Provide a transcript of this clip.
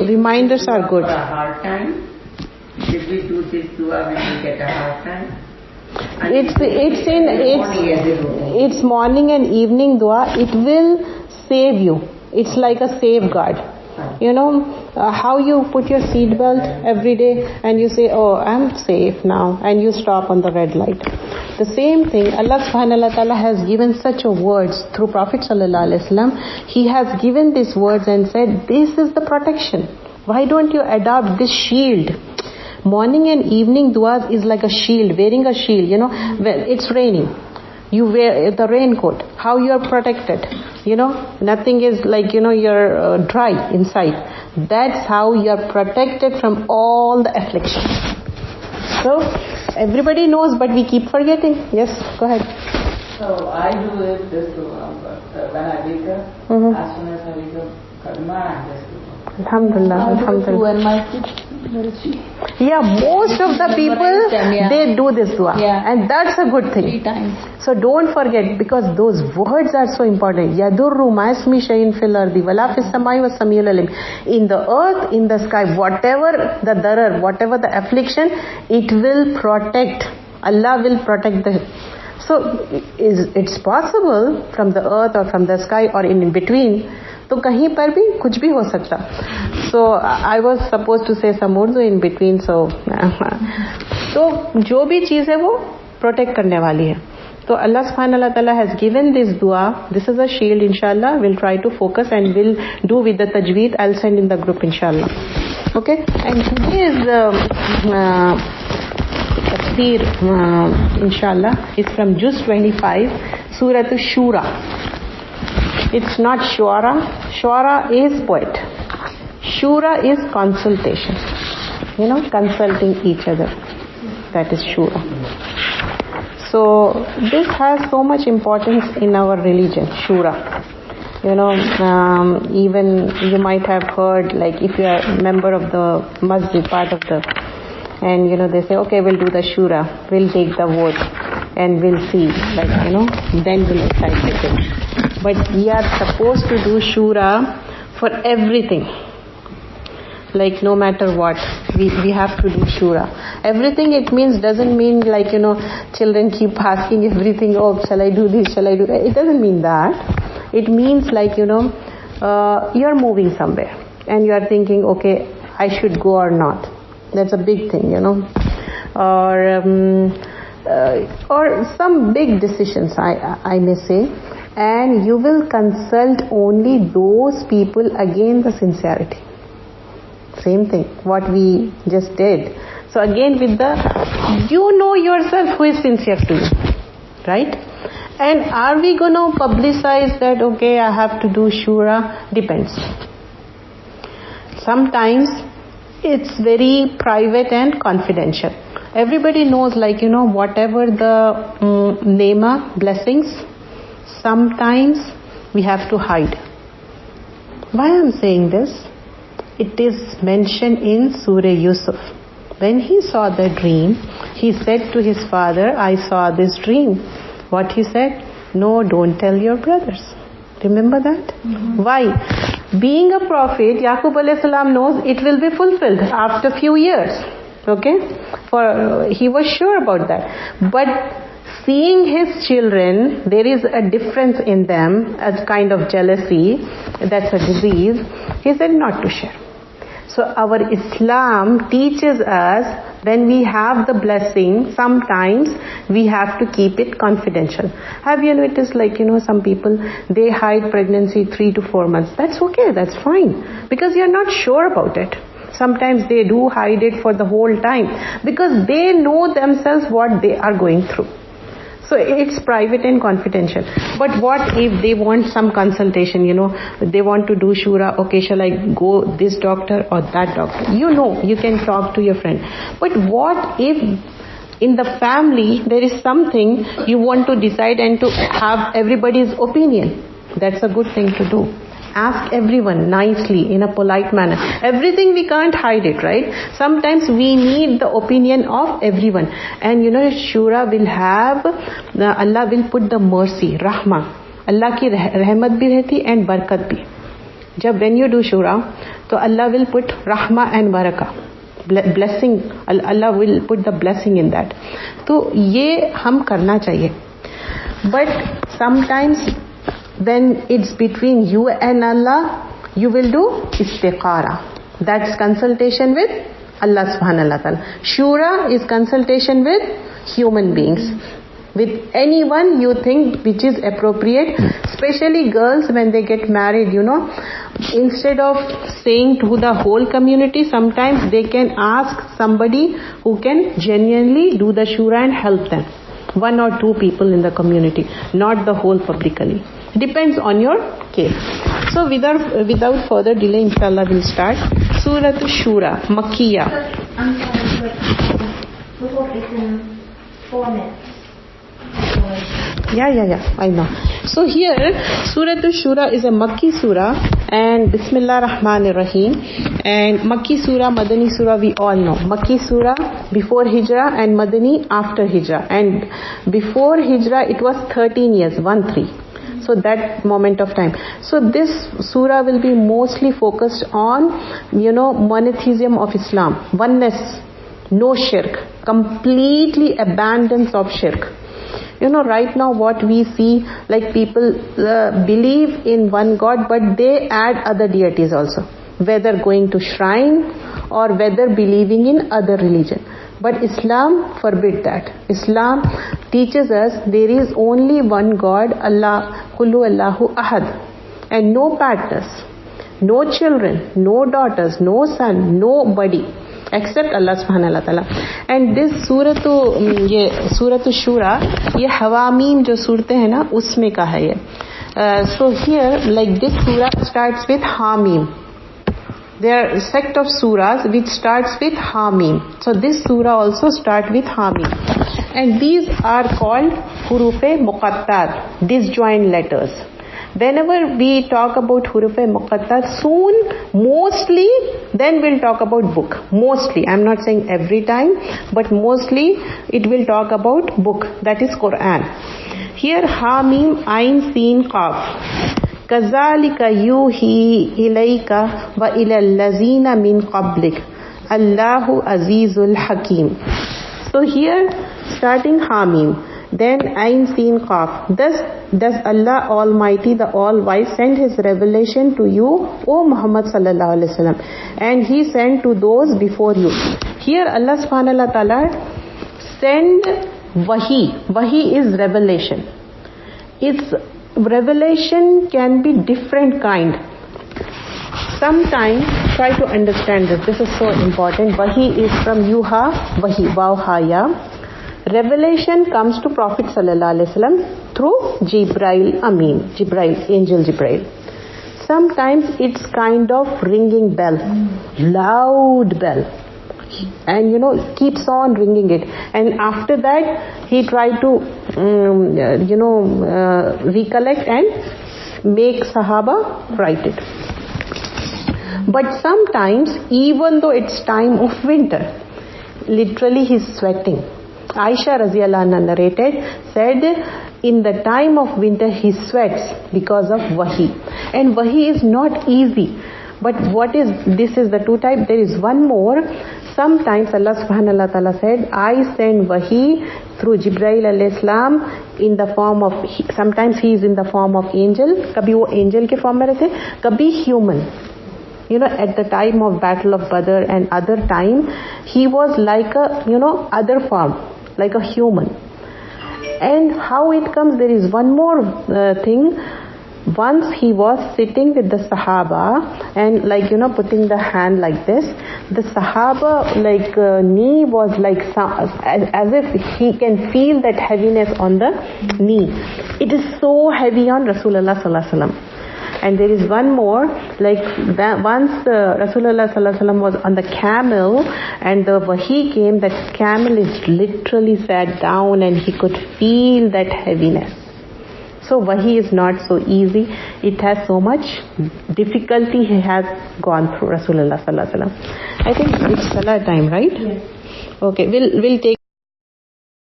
reminders are good. For a hard time, did we do this dua when we get a hard time? It's morning and evening dua. It will save you. It's like a safeguard. You know how you put your seat belt every day and you say, oh, I'm safe now, and you stop on the red light. The same thing, Allah subhanahu wa ta'ala has given such a words through Prophet sallallahu alaihi wasallam. He has given these words and said, this is the protection. Why don't you adopt this shield? Morning and evening duas is like a shield, wearing a shield. When it's raining, you wear the raincoat. How you are protected? Nothing is like, you're dry inside. That's how you are protected from all the afflictions. So, everybody knows, but we keep forgetting. Yes, go ahead. So, I do it just when I wake up, as soon as I wake up, Kalma and just Alhamdulillah, Alhamdulillah. And my kids, yeah, most of the people, they do this dua. Yeah. And that's a good thing. 3 times. So don't forget, because those words are so important. Yadurru ma ismi shay'in fil ardi wala fis samai was samiul alim. In the earth, in the sky, whatever the darar, whatever the affliction, it will protect. Allah will protect the. So it's possible from the earth or from the sky or in between. तो कहीं पर भी कुछ भी हो सकता. So I was supposed to say some Urdu in between. So जो भी चीज है वो प्रोटेक्ट करने वाली है. So Allah subhanahu wa ta'ala has given this dua. This is a shield, inshallah. We'll try to focus and we'll do with the tajweed. I'll send in the group, inshallah. Okay. And today's tafsir, inshallah, is from Juz 25, Surah Shura. It's not Shura. Shura is poet. Shura is consultation. Consulting each other. That is Shura. So this has so much importance in our religion, Shura. Even you might have heard, like if you are a member of the masjid, part of the, and they say, okay, we'll do the Shura. We'll take the vote and we'll see, then we'll decide the thing. But we are supposed to do Shura for everything. Like no matter what, we have to do Shura. Everything it means doesn't mean like, children keep asking everything, oh, shall I do this, shall I do that? It doesn't mean that. It means like, you're moving somewhere and you are thinking, okay, I should go or not. That's a big thing, or some big decisions, I may say. And you will consult only those people, again the sincerity. Same thing, what we just did. So again with you know yourself who is sincere to you, right? And are we going to publicize that, okay, I have to do Shura? Depends. Sometimes it's very private and confidential. Everybody knows, like, whatever the nema, blessings, sometimes we have to hide. Why I'm saying this? It is mentioned in Surah Yusuf. When he saw the dream, he said to his father, I saw this dream. What he said? No, don't tell your brothers. Remember that? Mm-hmm. Why? Being a prophet, Yaqub alayhi salam knows it will be fulfilled after few years. Okay? He was sure about that. But seeing his children, there is a difference in them, a kind of jealousy, that's a disease. He said not to share. So our Islam teaches us, when we have the blessing, sometimes we have to keep it confidential. Have you noticed, like, some people, they hide pregnancy 3 to 4 months. That's okay, that's fine. Because you're not sure about it. Sometimes they do hide it for the whole time. Because they know themselves what they are going through. So it's private and confidential. But what if they want some consultation, they want to do Shura, okay, shall I go this doctor or that doctor? You can talk to your friend. But what if in the family there is something you want to decide and to have everybody's opinion? That's a good thing to do. Ask everyone nicely, in a polite manner. Everything we can't hide it, right? Sometimes we need the opinion of everyone. And Shura will have, Allah will put the mercy, rahmah. Allah ki rahmat bhi rehti and barakat bhi. when you do shura, so Allah will put rahma and barakah, blessing. Allah will put the blessing in that. तो ये हम करना चाहिए. But sometimes when it's between you and Allah, you will do istikhara. That's consultation with Allah subhanahu wa ta'ala. Shura is consultation with human beings, with anyone you think which is appropriate. Especially girls, when they get married, instead of saying to the whole community, sometimes they can ask somebody who can genuinely do the shura and help them. 1 or 2 people in the community, not the whole publicly. Depends on your case. So without further delay, inshallah, we'll start. Surah Shura, Makkiyah. I'm sorry, but we hope it's in 4 minutes. Yeah, I know. So here, Surah Shura is a Makki surah, and Bismillah Rahmanir Rahim. And Makki surah, Madani surah, we all know. Makki surah before Hijrah and Madani after Hijrah. And before Hijrah, it was 13 years, 1-3. So that moment of time. So this surah will be mostly focused on, monotheism of Islam, oneness, no shirk, completely abandonance of shirk. Right now what we see, like people believe in one God, but they add other deities also, whether going to shrine or whether believing in other religion. But Islam forbid that. Islam teaches us there is only one God, Allah, Kullu Allahu Ahad, and no partners, no children, no daughters, no son, nobody except Allah subhanahu wa ta'ala. And this surah Shura, ये हवामीम जो सूरतें हैं ना, उसमें का है ये. So here, like this surah starts with Hamim. There are a sect of surahs which starts with Hamim. So this surah also starts with Hamim. And these are called Hurufe Muqattat, disjoint letters. Whenever we talk about Hurufe Muqattat, soon, mostly, then we'll talk about book. Mostly, I'm not saying every time, but mostly it will talk about book, that is Quran. Here, Hamim, Ain, Sin, Qaf. كَذَلِكَ يُوحِي إِلَيْكَ وَإِلَى الَّذِينَ مِنْ قَبْلِكَ اللَّهُ عَزِيزُ الْحَكِيمُ. So here, starting Hamim, then Ain, Sin, Qaf. Thus does Allah Almighty, the All-Wise, send His revelation to you, O Muhammad sallallahu alaihi wasallam, and He sent to those before you. Here Allah subhanahu wa ta'ala send Wahi. Wahi is revelation. Its revelation can be different kind. Sometimes, try to understand this. This is so important. Wahi is from Yuha, Wahi, Vauhaya. Revelation comes to Prophet sallallahu alaihi wasallam through Jibrail Amin, angel Jibrail. Sometimes it's kind of ringing bell, loud bell, and keeps on ringing it. And after that, he tried to recollect and make Sahaba write it. But sometimes, even though it's time of winter, literally he's sweating. Aisha Raziallahu Anha narrated, said, in the time of winter he sweats because of Wahi. And Wahi is not easy. But this is the 2 types. There is one more. Sometimes Allah subhanahu wa ta'ala said, I send Wahi through Jibrail alayhi salam in the form of, sometimes he is in the form of angel, kabhi wo angel ke form mein rehte, kabhi human. At the time of Battle of Badr and other time, he was like a, other form, like a human. And how it comes, there is one more thing. Once he was sitting with the Sahaba and putting the hand like this. The Sahaba knee was as if he can feel that heaviness on the knee. It is so heavy on Rasulullah sallallahu alaihi wasallam. And there is one more, once Rasulullah sallallahu alaihi wasallam was on the camel and the Wahi came, that camel is literally sat down and he could feel that heaviness. So Wahi is not so easy. It has so much difficulty he has gone through, Rasulullah sallallahu alaihi wasallam. I think it's Salah time, right? Yes. Okay, we'll take